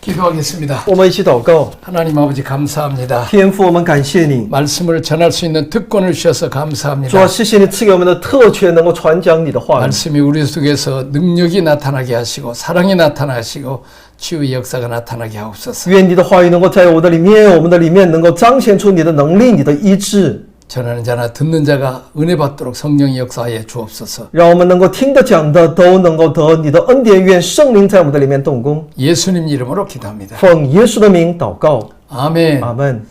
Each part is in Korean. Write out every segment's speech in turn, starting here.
기도하겠습니다. 我们一起祷告。 하나님 아버지 감사합니다. 天父，我们感谢你， 말씀을 전할 수 있는 특권을 주셔서 主啊， 감사합니다. 谢谢你赐给我们的特权，能够传讲你的话语。 말씀이 우리 속에서 능력이 나타나게 하시고 사랑이 나타나시고 치유의 역사가 나타나게 하옵소서. 愿你的话语能够在我的里面，我们的里面能够彰显出你的能力、你的医治， 전하는 자나 듣는 자가 은혜 받도록 성령이 역사하여 주옵소서. 让我们能够听的、讲的都能够得你的恩典。愿圣灵在我们的里面动工。 예수님 이름으로 기도합니다. 奉耶稣的名祷告， 아멘. 阿门。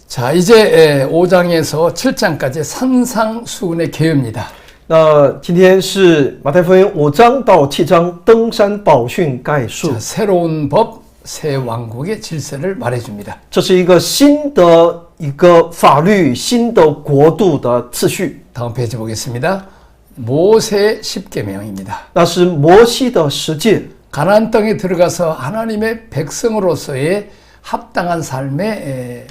자, 이제 5장에서 7장까지 산상수훈의 개요입니다. 那今天是马太福音5章到7章登山宝训概述， 자, 새로운 법, 새 왕국의 질서를 말해줍니다. 这是一个新的一个法律、新的国度的次序。 다음 페이지 보겠습니다. 모세의 10계명입니다. 那是摩西的十诫， 가나안 땅에 들어가서 하나님의 백성으로서의 합당한 삶의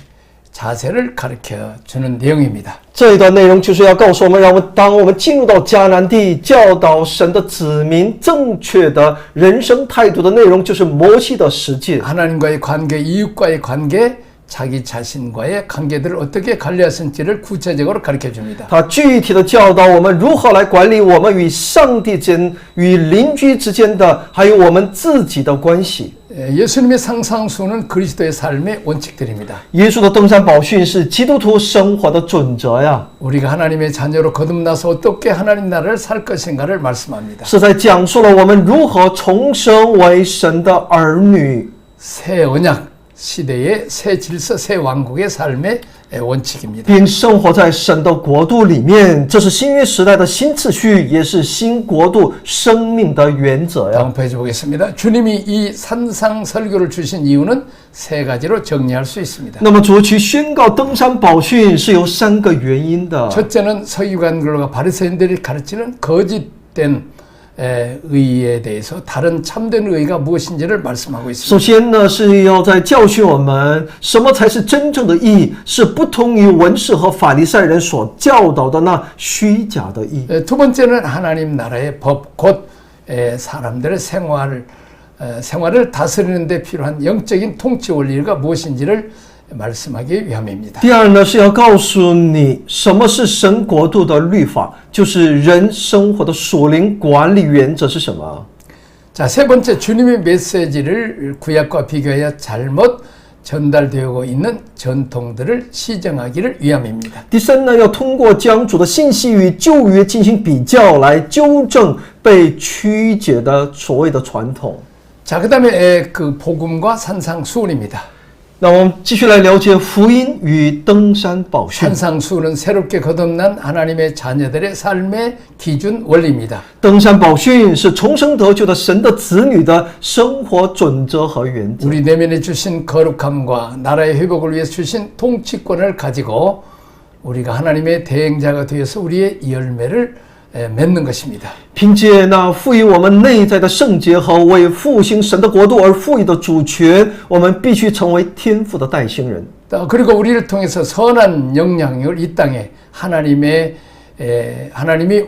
자세를 가르쳐 주는 내용입니다. 这一段内容就是要告诉我们，让我们当我们进入到迦南地，教导神的子民正确的人生态度的内容，就是摩西的十诫。 하나님과의 관계, 이웃과의 관계, 자기 자신과의 관계들을 어떻게 관리하는지를 구체적으로 가르쳐 줍니다. 他具体的教导我们如何来管理我们与上帝间、与邻居之间的，还有我们自己的关系。 예수님의 상상수는 그리스도의 삶의 원칙들입니다. 耶稣的登山宝训是基督徒生活的准则呀， 우리가 하나님의 자녀로 거듭나서 어떻게 하나님 나라를 살 것인가를 말씀합니다. 是在讲述了我们如何重生为神的儿女。 새 언약 시대의 새 질서, 새 왕국의 삶의 원칙입니다. 并生活在神的国度里面，这是新约时代的新次序，也是新国度生命的原则呀。 다음 페이지 보겠습니다. 주님이 이 산상 설교를 주신 이유는 세 가지로 정리할 수 있습니다. 那么主去宣告登山宝训是有3个原因的。 첫째는 서기관들과 바리새인들이 가르치는 거짓된 의에 대해서 다른 참된 의가 무엇인지를 말씀하고 있습니다. 首先呢，是要在教训我们什么才是真正的义，是不同于文士和法利赛人所教导的那虚假的义。 두 번째는 하나님 나라의 법, 곧 사람들의 생활을 다스리는 데 필요한 영적인 통치 원리가 무엇인지를 말씀하기 위함입니다. 第二呢，是要告诉你什么是神国度的律法，就是人生活的属灵管理原则是什么。 자, 세 번째 주님의 메시지를 구약과 비교하여 잘못 전달되고 있는 전통들을 시정하기를 위함입니다. 第三呢，要通过将主的信息与旧约进行比较，来纠正被曲解的所谓的传统。 자, 그 다음에 그 복음과 산상수훈입니다. 那我们继续来了解福音与登山宝训。 산상수훈은 새롭게 거듭난 하나님의 자녀들의 삶의 기준 원리입니다. 登山宝训是重生得救的神的子女的生活准则和原则。 우리 내면에 주신 거룩함과 나라의 회복을 위해 주신 통치권을 가지고 우리가 하나님의 대행자가 되어서 우리의 열매를 맺는 것입니다. 凭借那赋予我们内在的圣洁和为复兴神的国度而赋予的主权，我们必须成为天父的代行人。 그리고 우리를 통해서 선한 영향력을 이 땅에 하나님이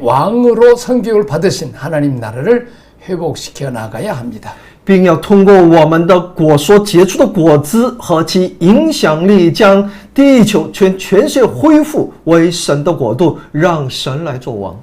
왕으로 성교를 받으신 하나님 나라를 회복시켜 나가야 합니다. 并要通过我们的果所结出的果子和其影响力，将地球全世界恢复为神的国度，让神来做王。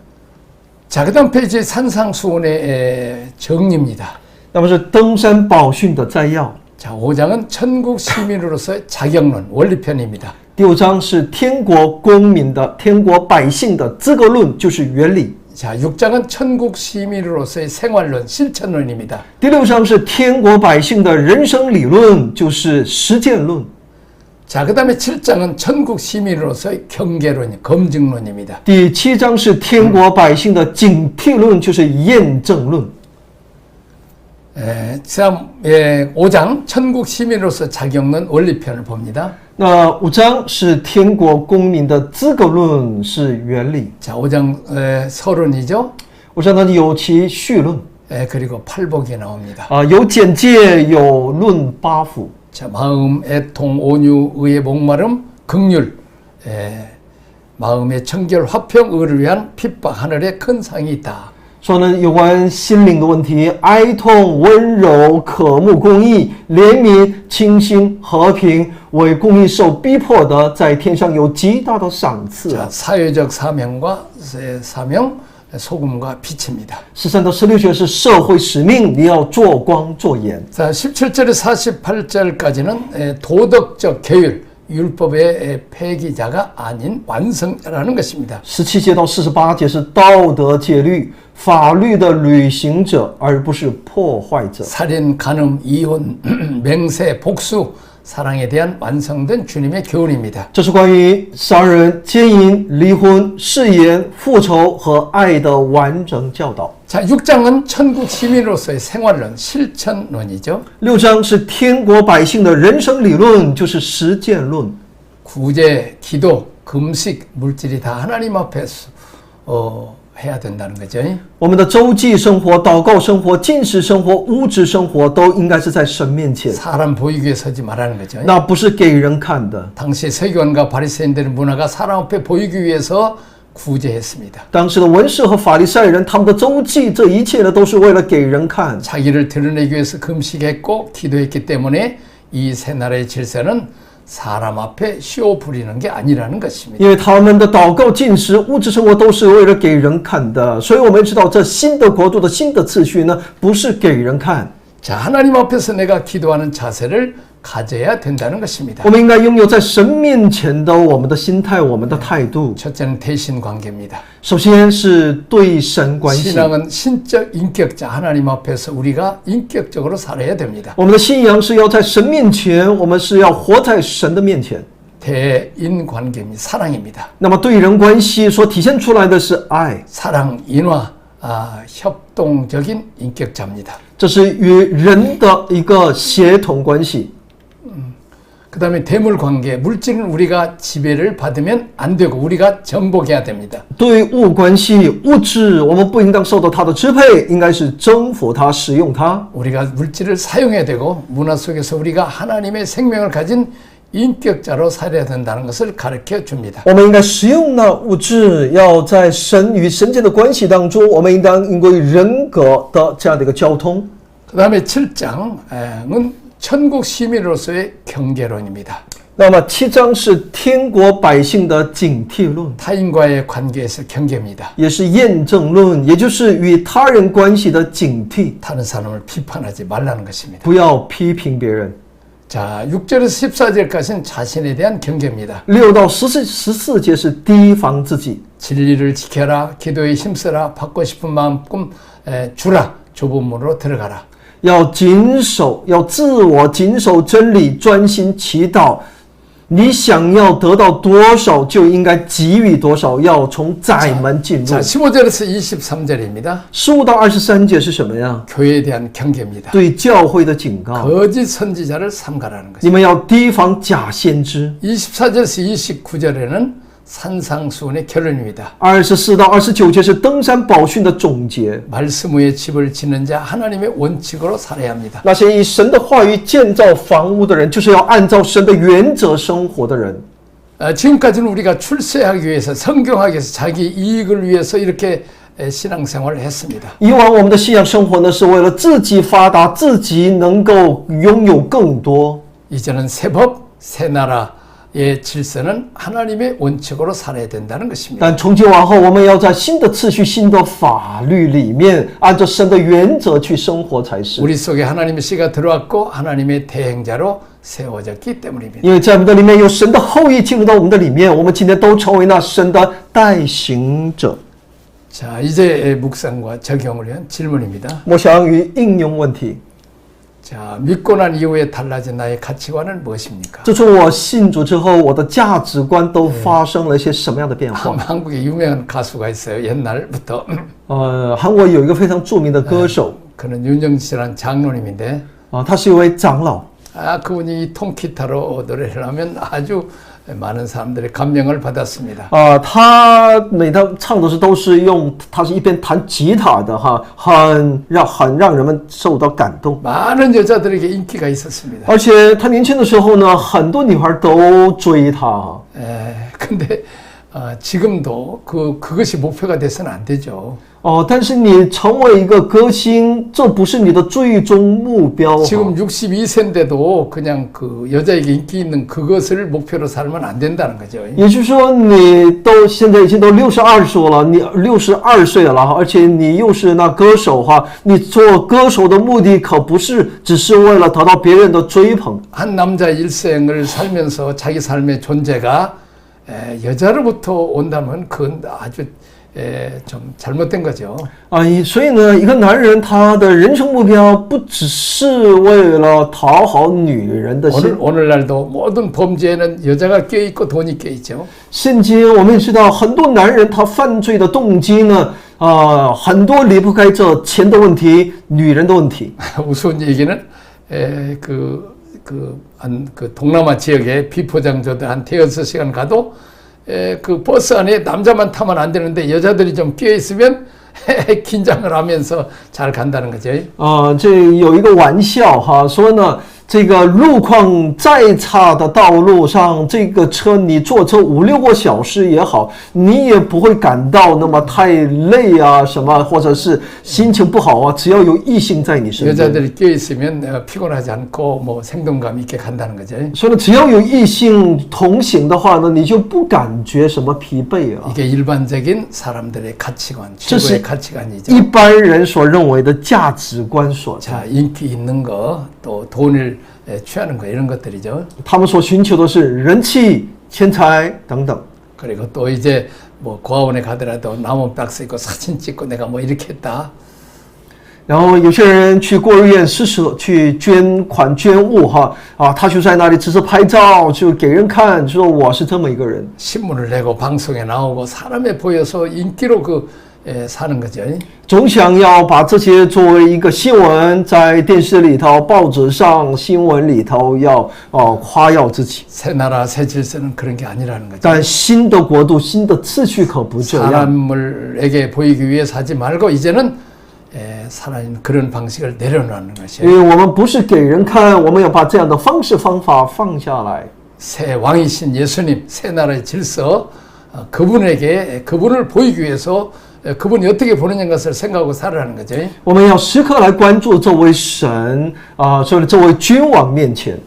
자, 그 다음 페이지 산상수훈의 정리입니다. 那么是登山宝训的摘要。 자, 5장은 천국 시민으로서의 자격론, 원리편입니다. 第5章是天国公民的、天国百姓的资格论，就是原理。 자, 6장은 천국 시민으로서의 생활론, 실천론입니다. 第6章是天国百姓的人生理论，就是实践论。 자, 그 다음에 7장은 천국 시민으로서의 경계론, 검증론입니다. 第7章是天国百姓的警惕论，就是验证论。 다음 5장 천국 시민으로서 자격론 원리편을 봅니다. 那5章是天国公民的资格论，是原理。 자, 5장 서론이죠. 5章呢有其序论 그리고 팔복이 나옵니다. 有简介，有论八府。 자, 마음, 애통, 온유, 의의 목마름, 긍휼, 마음의 청결, 화평, 의를 위한 핍박, 하늘에 큰 상이 있다. 说呢，有关心灵的问题，哀痛、温柔、渴慕公义、怜悯、清心、和平，为公义受逼迫的，在天上有极大的赏赐。 자, 사회적 사명과 사명, 소금과 빛입니다. 13到16节是社会使命，你要做光做盐。 자, 17절에서 48절까지는 도덕적 계율, 율법의 폐기자가 아닌 완성자라는 것입니다. 17节到48节是道德戒律、法律的履行者，而不是破坏者。 살인, 간음, 이혼, 맹세, 복수, 사랑에 대한 완성된 주님의 교훈입니다. 这是关于杀人、奸淫、离婚、誓言、复仇和爱的完整教导。 자, 6장은 천국 시민으로서의 생활론, 실천론이죠. 6章是天国百姓的人生理论，就是实践论。 구제, 기도, 금식, 물질이 다 하나님 앞에서 해야 된다는 거죠. 我们的周记生活、祷告生活、进食生活、物质生活，都应该是在神面前， 사람 보이기 위해 서지 말라는 거죠. 那不是给人看的。 당시 서기관과 바리새인들의 문화가 사람 앞에 보이기 위해서 구제했습니다. 当时的文士和法利赛人，他们的周记，这一切呢，都是为了给人看。 자기를 드러내기 위해서 금식했고 기도했기 때문에 이 새 나라의 질서는 사람 앞에 쇼 부리는 게 아니라는 것입니다. 因为他们的祷告、进食、物质生活都是为了给人看的，所以我们知道这新的国度的新的次序呢，不是给人看。 자, 하나님 앞에서 내가 기도하는 자세를 가져야 된다는 것입니다. 我们应该拥有在神面前的我们的心态、我们的态度。 첫째는 대신 관계입니다. 首先是对神关系， 신앙은 신적 인격자 하나님 앞에서 우리가 인격적으로 살아야 됩니다. 我们的信仰是要在神面前，我们是要活在神的面前。 대인 관계입니다. 사랑입니다. 那么对人关系所体现出来的是爱， 사랑, 인화, 협동적인 인격자입니다. 这是与人的一个协同关系。 그 다음에 대물 관계, 물질은 우리가 지배를 받으면 안 되고 우리가 정복해야 됩니다. 对物关系，物质我们不应当受到它的支配，应该是征服它、使用它。 우리가 물질을 사용해야 되고 문화 속에서 우리가 하나님의 생명을 가진 인격자로 살아야 된다는 것을 가르쳐 줍니다. 我们应该使用那物质，要在神与神间的关系当中，我们应当因为人格的这样的一个交通。 그 다음에 7장은 천국 시민으로서의 경계론입니다. 那么7章是天国百姓的警惕论， 타인과의 관계에서 경계입니다. 也是验证论，也就是与他人关系的警惕， 다른 사람을 비판하지 말라는 것입니다. 不要批评别人。 자, 6절에서 14절까지는 자신에 대한 경계입니다. 6到14节是提防自己， 진리를 지켜라, 기도에 힘써라, 받고 싶은 마음껏 주라, 좁은 문으로 들어가라. 要谨守，要自我谨守真理，专心祈祷。你想要得到多少，就应该给予多少，要从窄门进入。 자, 15절에서 23절입니다. 15到23节是什么呀？ 교회에 대한 경계입니다. 对教会的警告， 거짓 선지자를 삼가라는 것입니다. 你们要提防假先知。 24절에서 29절에는 산상수훈의 결론입니다. 24到29节是登山宝训的总结。 말씀 위에 집을 짓는 자 하나님의 원칙으로 살아야 합니다. 那些以神的话语建造房屋的人，就是要按照神的原则生活的人。 지금까지는 우리가 출세하기 위해서 성경하기 위해서 자기 이익을 위해서 이렇게 신앙생활을 했습니다. 以往我们的信仰生活呢，是为了自己发达，自己能够拥有更多。 이제는 새 법, 새 나라의 질서는 하나님의 원칙으로 살아야 된다는 것입니다. 但从今往后，我们要在新的次序、新的法律里面，按照神的原则去生活才是。 우리 속에 하나님의 씨가 들어왔고 하나님의 대행자로 세워졌기 때문입니다. 因为在我们的里面有神的后裔进入到我们的里面，我们今天都成为那神的代行者。 자, 이제 묵상과 적용을 위한 질문입니다. 默想与应用问题。 자, 믿고 난 이후에 달라진 나의 가치관은 무엇입니까? 自从我信主之后，我的价值观都发生了一些什么样的变化？ 한국에 유명한 가수가 있어요. 옛날부터. 韩国有一个非常著名的歌手 그는 윤정씨라는 장로님인데 他是一位长老。 그분이 이 통기타로 노래를 하면 아주 많은 사람들의 감명을 받았습니다. 他每当唱的时候都是用，他是一边弹吉他的哈，很让人们受到感动。 많은 여자들에게 인기가 있었습니다. 而且他年轻的时候呢，很多女孩都追他。 근데 지금도 그것이 목표가 돼서는 안 되죠. 但是你成为一个歌星，这不是你的最终目标。 지금 62세인데도 그냥 그 여자에게 인기 있는 그것을 목표로 살면 안 된다는 거죠. 也就是说，你现在已经都62岁了，你62岁了，而且你又是那歌手哈，你做歌手的目的可不是只是为了得到别人的追捧。 한 남자 일생을 살면서 자기 삶의 존재가 여자로부터 온다면 그건 아주 좀 잘못된 거죠. 所以呢，一个男人他的人生目标不只是为了讨好女人的心。 오늘날도 모든 범죄에는 여자가 껴있고 돈이 껴있죠. 现今我们也知道，很多男人他犯罪的动机呢，很多离不开这钱的问题、女人的问题。 우스운 얘기는 그 동남아 지역에 비포장저들 한 대여섯 시간 가도 그 버스 안에 남자만 타면 안 되는데 여자들이 좀 끼어 있으면 긴장을 하면서 잘 간다는 거죠. 这有一个玩笑哈，说呢，这个路况再差的道路上，这个车你坐车5、6个小时也好，你也不会感到那么太累啊什么，或者是心情不好啊，只要有异性在你身边。 여자들이 끼어 있으면 피곤하지 않고 뭐 생동감 있게 간다는 거죠. 所以呢，只要有异性同行的话呢，你就不感觉什么疲惫啊。 이게 일반적인 사람들의 가치관, 최고의 가치관이죠. 一般人所认为的价值观所在。 자, 인기 있는 거, 또 돈을 취하는 거 이런 것들이죠. 他们所寻求的是人气、钱财等等。 그리고 또 이제 뭐 고아원에 가더라도 나무 박스 있고 사진 찍고 내가 뭐 이렇게 했다. 然后有些人去孤儿院施舍，去捐款捐物哈他就在那里只是拍照，就给人看，就说我是这么一个人。 신문을 내고 방송에 나오고 사람에 보여서 인기로 사는 거죠. 总想要把这些作为一个新闻，在电视里头、报纸上、新闻里头要夸耀自己。 새 나라 새 질서는 그런 게 아니라는 거죠. 但新的国度、新的秩序可不这样。 사람에게 보이기 위해서 하지 말고 이제는 살아있는 그런 방식을 내려놓는 因 것이에요. 为我们不是给人看，我们要把这样的方式方法放下来。 새 왕이신 예수님, 새 나라의 질서, 그분을 보이기 위해서 그분이 어떻게 보느냐는 것을 생각하고 살아라는 거죠. 我们要时刻来关注这位神所以这位君王面前。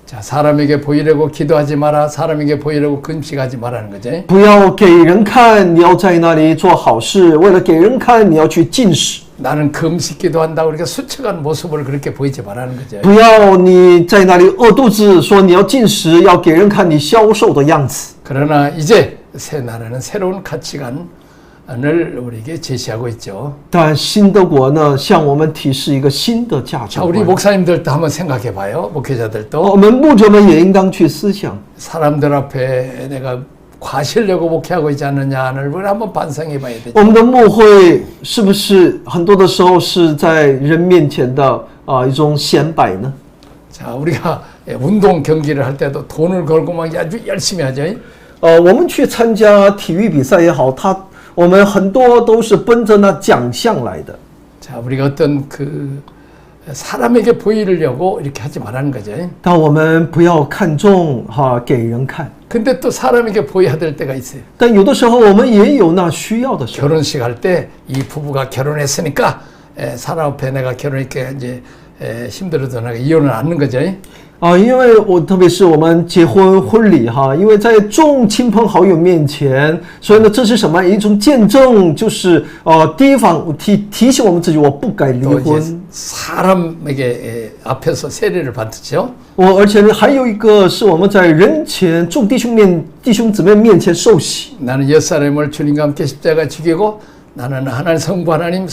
자, 사람에게 보이려고 기도하지 마라. 사람에게 보이려고 금식하지 마라는 거죠. 不要给人看，你要在那里做好事；为了给人看，你要去进食。 나는 금식 기도한다고 그렇게 수척한 모습을 그렇게 보이지 말라는 거죠. 不要你在那里饿肚子，说你要进食，要给人看你消瘦的样子。 그러나 이제 새 나라는 새로운 가치관을 우리에게 제시하고 있죠. 但新德国呢，向我们提示一个新的价值 자, 우리 观。 목사님들도 한번 생각해 봐요. 목회자들도 我们牧者们也应当去思想。 사람들 앞에 내가 과시려고 목회하고 있지 않느냐를 우리 한번 반성해 봐야 되죠. 我们的牧会是不是很多的时候是在人面前的一种显摆呢？ 자, 우리가 운동 경기를 할 때도 돈을 걸고 막 아주 열심히 하죠. 我们去参加体育比赛也好，我们很多都是奔着那奖项来的。 자, 우리가 어떤 사람에게 보이려고 이렇게 하지 말라는 거죠. 但我们不要看重给人看。 근데 또 사람에게 보여야 될 때가 있어요. 但有的时候我们也有那需要的时候。 결혼식 할 때 이 부부가 결혼했으니까 사람 앞에 내가 결혼했게 이제 힘들어도 내가 이혼을 않는 거죠. 因为特别是我们结婚婚礼因为在众亲朋好友面前，所以呢，这是什么一种见证？就是提醒我们自己，我不该离 또 이제 婚。 사람에게 앞에서 세례를 받죠. 而且呢，还有一个是我们在人前众弟兄姊妹面前受洗。 나는 옛사람을 주님과 함께 십자가 죽이고 나는 하나님 성부 하나님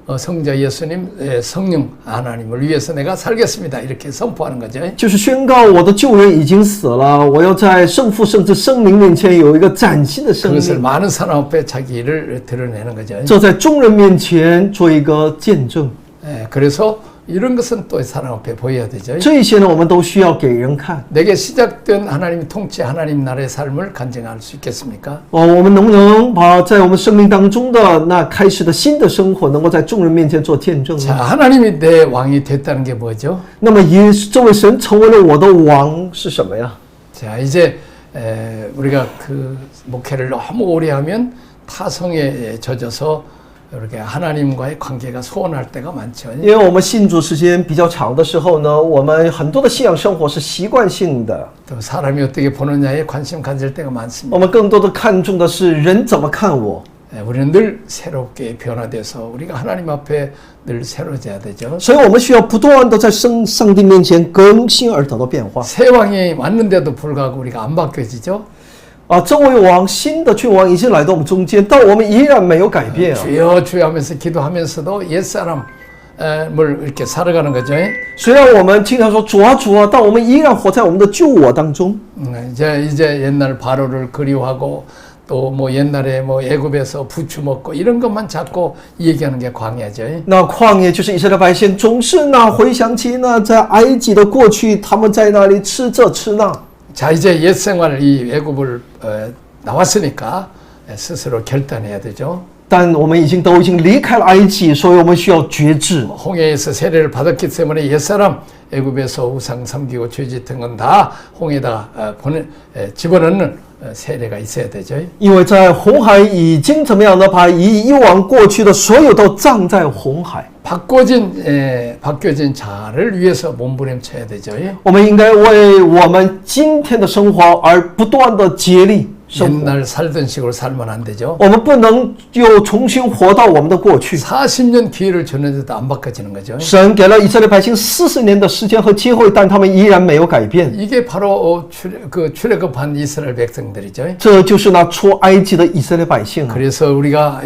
성자 예수님 성령 하나님을 위해서 내가 살겠습니다. 이렇게 선포하는 거죠. 就是宣告我的救人已经死了，我要在圣父、圣子、圣灵面前有一个崭新的生 그것을 命。 많은 사람 앞에 자기를 드러내는 거죠. 这在众人面前做一个见证。 그래서 이런 것은 또 사람 앞에 보여야 되죠. 这一些呢，我们都需要给人看。 내게 시작된 하나님 통치 하나님 나라의 삶을 간증할 수 있겠습니까? 我们能不能把在我们生命当中的那开始的新的生活，能够在众人面前做见证 자, 呢？ 하나님이 내 왕이 됐다는 게 뭐죠? 那么这位神成为了我的王是什么呀？ 자, 이제 우리가 그 목회를 너무 오래 하면 타성에 젖어서 이렇게 하나님과의 관계가 소원할 때가 많죠. 因为我们信主时间比较长的时候呢，我们很多的信仰生活是习惯性的， 또 사람이 어떻게 보느냐에 관심 가질 때가 我 많습니다. 们更多的看重的是人怎么看我。 우리는 늘 새롭게 변화돼서 우리가 하나님 앞에 늘 새로워져야 되죠. 所以我们需要不断的在上帝面前更新而得到变化。 새 왕이 왔는데도 불구하고 우리가 안 바뀌어지죠. 这位王，新的君王已经来到我们中间，但我们依然没有改变啊。 주여 주여 하면서 기도하면서도 옛사람을 이렇게 살아가는 거죠. 虽然我们经常说主啊主啊，但我们依然活在我们的旧我当中。 이제 옛날 바로를 그리워하고 또 뭐 옛날에 뭐 애굽에서 부추 먹고 이런 것만 자꾸 얘기하는 게 광야죠. 那旷野就是以色列百姓总是回想起在埃及的过去，他们在那里吃这吃那。 자 이제 옛 생활 이 애굽을 나왔으니까 스스로 결단해야 되죠. 但我们已经离开了埃及，所以我们需要觉志。 홍해에서 세례를 받았기 때문에 옛사람 애굽에서 우상 섬기고 죄짓은 건 다 홍해에다가 집어넣는 세례가 있어야 되죠. 因为在红海已经怎么样呢？把以往过去的所有都葬在红海。 바뀌어진 자를 위해서 몸부림쳐야 되죠. 我们应该为我们今天的生活而不断的竭力生活。 옛날 살던 식으로 살면 안 되죠. 我们不能又重新活到我们的过去。 40년 기회를 줬는데도 안 바꿔지는 거죠. 神给了以色列百姓40年的时间和机会，但他们依然没有改变。 이게 바로 출애굽한 이스라엘 백성들이죠. 这就是那出埃及的以色列百姓。 그래서 우리가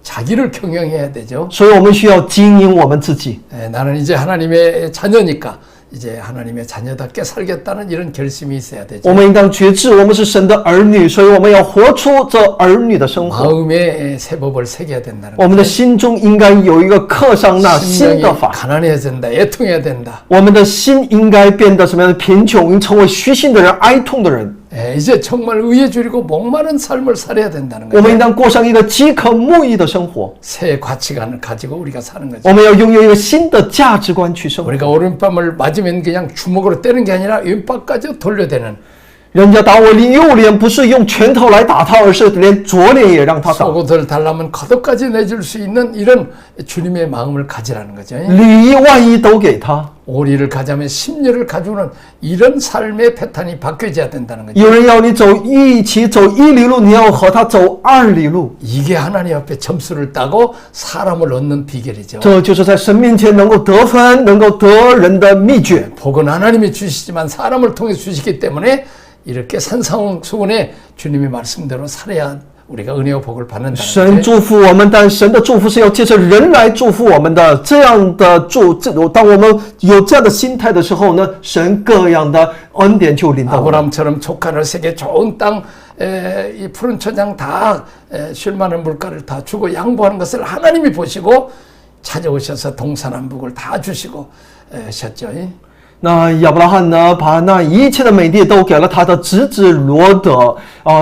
자기를 경영해야 되죠. 所以我们需要经营我们自己。 나는 이제 하나님의 자녀니까 이제 하나님의 자녀답게 살겠다는 이런 결심이 있어야 되죠. 我们应当觉知，我们是神的儿女，所以我们要活出这儿女的生活。 마음에 새 법을 새겨야 된다는 我们的心中应该有一个刻上那新 심령이 的法。 가난해야 된다, 애통해야 된다. 我们的心应该变得什么样的贫穷，成为虚心的人、哀痛的人。 이제 정말 의에 줄이고 목마른 삶을 살아야 된다는 我们 거죠. 应当过上一个饥渴慕义的生活。 새 가치관을 가지고 우리가 사는 거죠. 我们要拥有一个新的价值观去生活。 우리가 오른밤을 맞으면 그냥 주먹으로 때는 게 아니라 왼밤까지 돌려대는 人家打我右脸，不是用拳头来打他，而是连左脸也让他打。 속옷을 달라면 겉옷까지 내줄 수 있는 이런 주님의 마음을 가지라는 거죠. 里衣外衣都给他。 오리를 가자면 심려를 가져오는 이런 삶의 패턴이 바뀌어져야 된다는 거죠. 有人要你一起走1里路，你要和他走2里路。 이게 하나님 앞에 점수를 따고 사람을 얻는 비결이죠. 这就是在神面前能够得分、能够得人的秘诀。 복은 하나님이 주시지만 사람을 통해 주시기 때문에 이렇게 산상수훈에 주님의 말씀대로 살아야 우리가 은혜와 복을 받는다는 神 거죠. 祝福我们，但神的祝福是要借着人来祝福我们的。这样的当我们有这样的心态的时候呢，神各样的恩典就临到我们。 아브라함처럼 조카를 세계 좋은 땅, 이 푸른 초장 다 쉴만한 물가를 다 주고 양보하는 것을 하나님이 보시고 찾아오셔서 동서남북을 다 주시고 하셨죠. 那亚伯拉罕呢，把那一切的美地都给了他的侄子罗德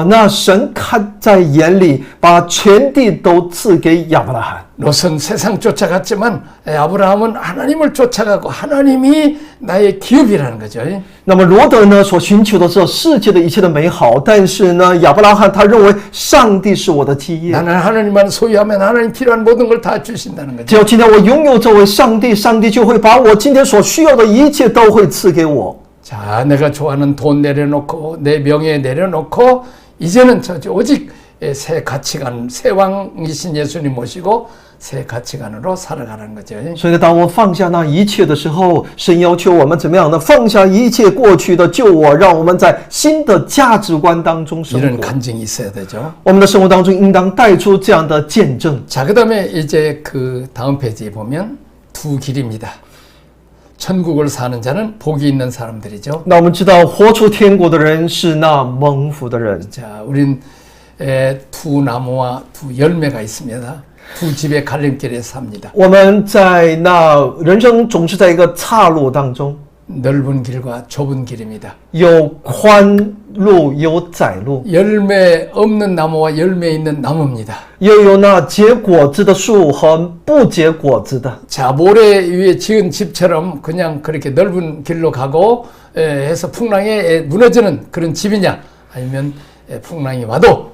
那神看在眼里，把全地都赐给亚伯拉罕。 롯은 세상 쫓아갔지만 아브라함은 하나님을 쫓아가고 하나님이 나의 기업이라는 거죠. 那么罗德呢，所寻求的是世界的一切的美好，但是呢，亚伯拉罕他认为上帝是我的基业。 나는 하나님만 소유하면 하나님 필요한 모든 걸 다 주신다는 只 거죠. 要今天我拥有这位上帝，上帝就会把我今天所需要的一切都会赐给我。 자, 내가 좋아하는 돈 내려놓고 내 명예 내려놓고 이제는 오직 새 가치관, 새 왕이신 예수님 모시고 새 가치관으로 살아가는 거죠. 所以呢，当我放下那一切的时候，神要求我们怎么样呢？放下一切过去的旧我，让我们在新的价值观当中生 이런 活。 간증이 있어야 되죠. 我们的生活当中应当带出这样的见证。 자, 그다음에 이제 그 다음 페이지에 보면 두 길입니다. 천국을 사는 자는 복이 있는 사람들이죠. 那我们知道，活出天国的人是那蒙福的人。 자, 우린 두 나무와 두 열매가 있습니다. 두 집의 갈림길에 삽니다. 我们在那人生总是在一个岔路当中， 넓은 길과 좁은 길입니다. 有宽路，有窄路， 열매 없는 나무와 열매 있는 나무입니다. 又有那结果子的树和不结果子的。 자, 모래 위에 지은 집처럼 그냥 그렇게 넓은 길로 가고 해서 풍랑에 무너지는 그런 집이냐? 아니면 풍랑이 와도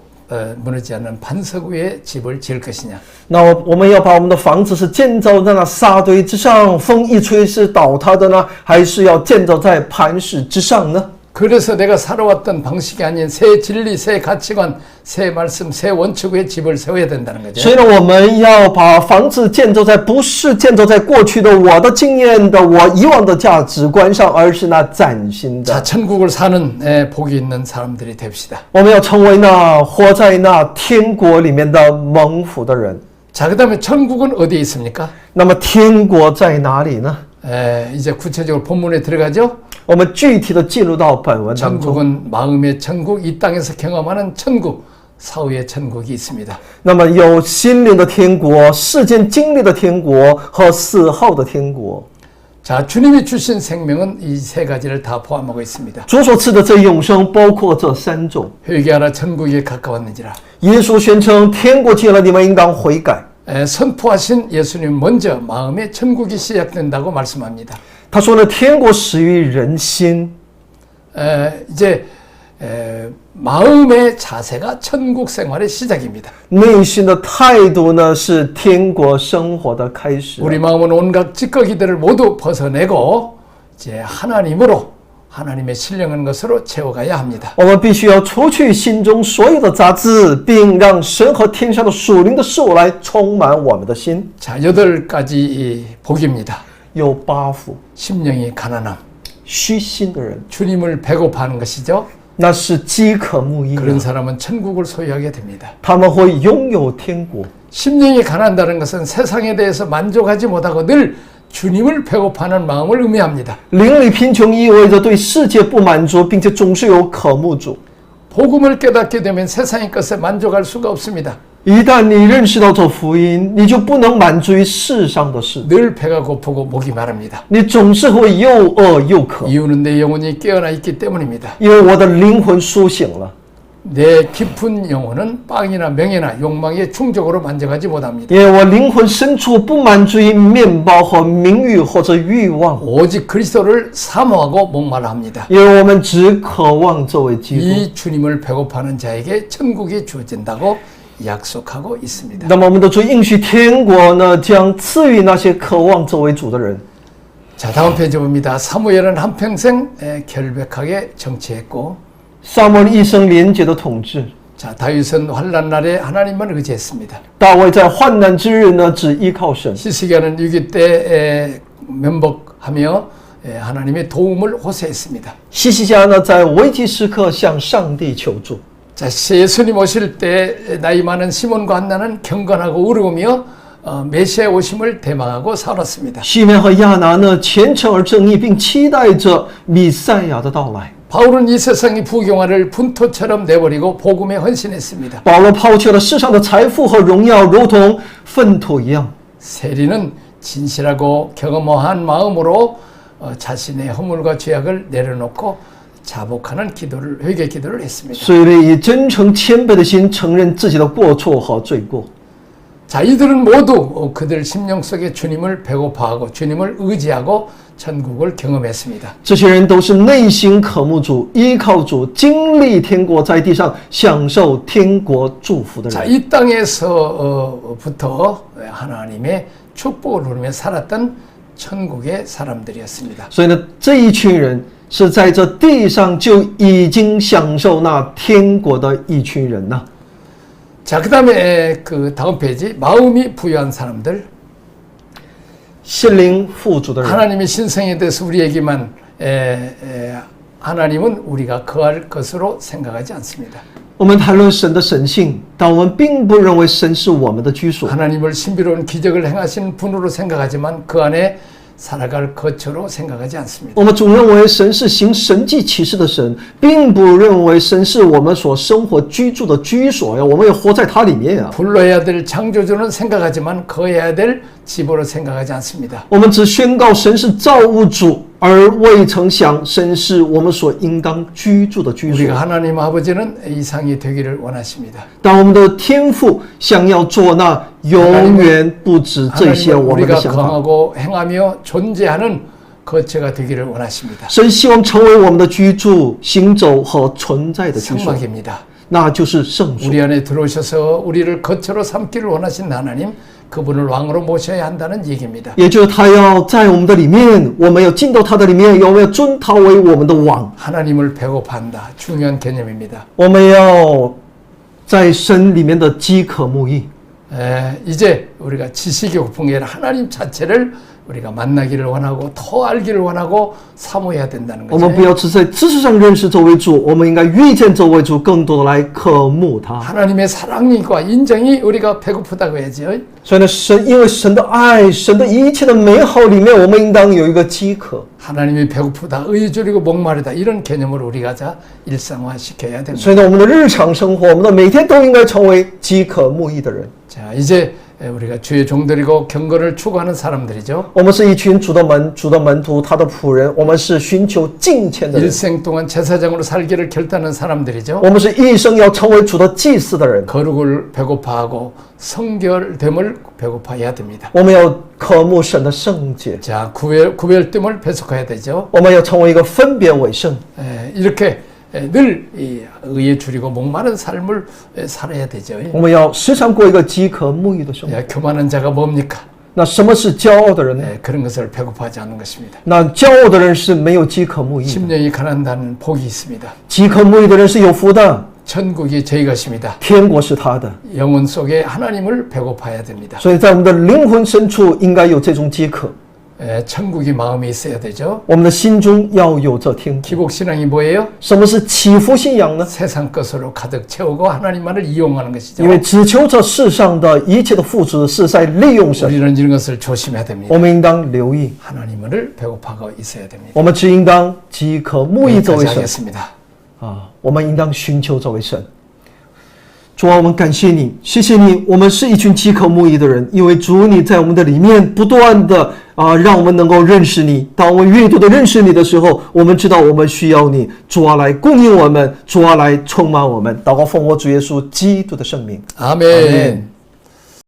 무너지지 않는 반석 위에 집을 지을 것이냐. 那我们要把我们的房子是建造在那沙堆之上，风一吹是倒塌的呢，还是要建造在磐石之上呢？ 그래서 내가 살아왔던 방식이 아닌 새 진리, 새 가치관, 새 말씀, 새 원칙 위에 집을 세워야 된다는 거죠. 所以呢，我们要把房子建造在不是建造在过去的我的经验的我以往的价值观上，而是那崭新 자, 的。 천국을 사는 복이 있는 사람들이 됩시다. 我们要成为那活在那天国里面的蒙福的人。 자, 그다음에 천국은 어디에 있습니까? 那么天国在哪里呢？ 이제 구체적으로 본문에 들어가죠. 我们具体的进入到本文当中。 천국은 마음의 천국, 이 땅에서 경험하는 천국, 사후의 천국이 있습니다. 那么有心灵的天国、世间经历的天国和死后的天国。 자, 주님이 주신 생명은 이 세 가지를 다 포함하고 있습니다. 主所赐的这永生包括这三种。 회개하라 천국에 가까웠는지라. 耶稣宣称天国近了，你们应当悔改。 선포하신 예수님 먼저 마음의 천국이 시작된다고 말씀합니다. 他说呢，天国始于人心。 이제 마음의 자세가 천국 생활의 시작입니다. 内心的态度呢，是天国生活的开始。 우리 마음은 온갖 찌꺼기들을 모두 벗어내고 이제 하나님으로 하나님의 신령한 것으로 채워가야 합니다. 我们必须要除去心中所有的杂质，并让神和天上的属灵的事物来充满我们的心。 자, 8가지 복입니다. 有八福， 심령이 가난함, 虚心的人， 주님을 배고파하는 것이죠. 那是饥渴慕义 그런 的， 사람은 천국을 소유하게 됩니다. 他们会拥有天国。 심령이 가난다는 것은 세상에 대해서 만족하지 못하고 늘 주님을 배고파하는 마음을 의미합니다. 灵里贫穷意味着对世界不满足，并且总是有渴慕主。 복음을 깨닫게 되면 세상의 것에 만족할 수가 없습니다. 一旦你认识到这福音，你就不能满足于世上的事， 늘 배가 고프고 목이 마릅니다. 你总是会又饿又渴， 이유는 내 영혼이 깨어나 있기 때문입니다. 因为我的灵魂苏醒了。 내 깊은 영혼은 빵이나 명예나 욕망에 충족으로 만족하지 못합니다. 因为我灵魂深处不满足于面包和名誉或者欲望， 오직 그리스도를 사모하고 목말라 합니다. 因为我们只渴望这位基督。 이 주님을 배고파하는 자에게 천국이 주어진다고 약속하고 있습니다. 那么我们的主应许天国呢，将赐予那些渴望这位主的人。 자, 다음 페이지 봅니다. 사무엘은 한평생 결백하게 정치했고, 撒母耳一生廉洁的统治， 자, 다윗은 환난 날에 하나님만 의지했습니다. 大卫在患难之日呢，只依靠神。 히스기야는 위기 때 면복하며 하나님의 도움을 호소했습니다. 希西家呢，在危急时刻向上帝求助。 자, 예수님 오실 때 나이 많은 시몬과 한나는 경건하고 의로우며 메시아의 오심을 대망하고 살았습니다. 西面和亚拿呢，虔诚而正义，并期待着弥赛亚的到来。 바울은 이 세상의 부경화를 분토처럼 내버리고 복음에 헌신했습니다. 保罗抛弃了世上的财富和荣耀，如同粪土一样。 세리는 진실하고 경험한 마음으로 자신의 허물과 죄악을 내려놓고 자복하는 기도를 회개 기도를 했습니다. 所以以真诚谦卑的心承认自己的过错和罪过。 자, 이들은 모두 그들 심령 속에 주님을 배고파하고 주님을 의지하고 천국을 경험했습니다. 这些人都是内心渴慕主、依靠主、经历天国，在地上享受天国祝福的 자, 人。 이 땅에서부터 하나님의 축복을 누리며 살았던 천국의 사람들이었습니다. 所以呢，这一群人是在这地上就已经享受那天国的一群人呐。 자, 그 다음에 그 다음 페이지 마음이 부유한 사람들 心灵富足的人， 하나님의 신성에 대해서 우리에게만 하나님은 우리가 거할 것으로 생각하지 않습니다. 我们谈论神的神性，但我们并不认为神是我们的居所。 하나님을 신비로운 기적을 행하신 분으로 생각하지만 그 안에 살아갈 거처로 생각하지 않습니다. 我们总认为神是行神迹奇事的神，并不认为神是我们所生活居住的居所呀。我们也活在它里面啊。 불러야 될 창조주는 생각하지만 거해야 될 집으로 생각하지 않습니다. 我们只宣告神是造物主，而未曾想神是我们所应当居住的居所。 우리가 하나님 아버지는 이상이 되기를 원하십니다. 但我们的天父想要做那永远不止这些 하나님은 我们的 우리가 想法。 거하고 행하며 존재하는 거처가 되기를 원하십니다. 神希望成为我们的居住、行走和存在的居所， 성막입니다. 那就是圣所。 우리 안에 들어오셔서 우리를 거처로 삼기를 원하신 하나님, 그분을 왕으로 모셔야 한다는 얘기입니다. 也就是他要在我们的里面，我们要进到他的里面，我们要尊他为我们的王， 하나님을 배고파한다. 중요한 개념입니다. 我们要在神里面的饥渴慕义。 이제 우리가 지식의 고풍이 아니라 하나님 자체를 우리가 만나기를 원하고 더 알기를 원하고 사모해야 된다는 我们不 거죠. 要只在知识上认识这位主，我们应该遇见这位主，更多的来渴慕他。 하나님의 사랑과 인정이 우리가 배고프다고 해야죠. 所以呢，因为神的爱，神的一切的美好里面，我们应当有一个饥渴。 하나님이 배고프다, 의에 줄이고 목마르다 이런 개념을 우리가 일상화시켜야 됩니다. 所以呢，我们的日常生活，我们的每天都应该成为饥渴慕义的人。 자, 이제 우리가 주의 종들이고 경건을 추구하는 사람들이죠. 我们是一群主的门徒，他的仆人，我们是寻求敬虔的人， 일생 동안 제사장으로 살기를 결단한 사람들이죠. 我们是一生要成为主的祭司的人， 거룩을 배고파하고 성결됨을 배고파해야 됩니다. 我们要渴慕神的圣洁， 자, 구별됨을 배속해야 되죠. 我们要成为一个分别为圣。 이렇게 늘 이 의에 줄이고 목마른 삶을 살아야 되죠. 我们要时常过一个饥渴沐浴的生活。 교만한 자가 뭡니까? 那什么是骄傲的人呢？ 그런 것을 배고파하지 않는 것입니다. 那骄傲的人是没有饥渴沐浴的， 심령이 가난다는 복이 있습니다. 饥渴沐浴的人是有福的， 천국이 저희 것입니다. 天国是他的。 영혼 속에 하나님을 배고파야 됩니다. 所以在我们的灵魂深处应该有这种饥渴， 천국이 마음에 있어야 되죠. 我们的心中要有这天国。 기복신앙이 뭐예요? 什么是祈福信仰呢？ 세상 것으로 가득 채우고 하나님만을 이용하는 것이죠. 因为只求这世上的一切的富足是在利用神， 우리는 이런 것을 조심해야 됩니다. 我们应当留意， 하나님을 배고파고 있어야 됩니다. 我们只应当饥渴沐浴这位 여기까지 神 하겠습니다. 啊，我们应当寻求这位神。主啊，我们感谢你，谢谢你，我们是一群饥渴沐浴的人，因为主你在我们的里面不断的让我们能够认识你。当我们越多的认识你的时候，我们知道我们需要你，主啊来供应我们，主啊来充满我们。祷告奉我主耶稣基督的圣名， 아멘.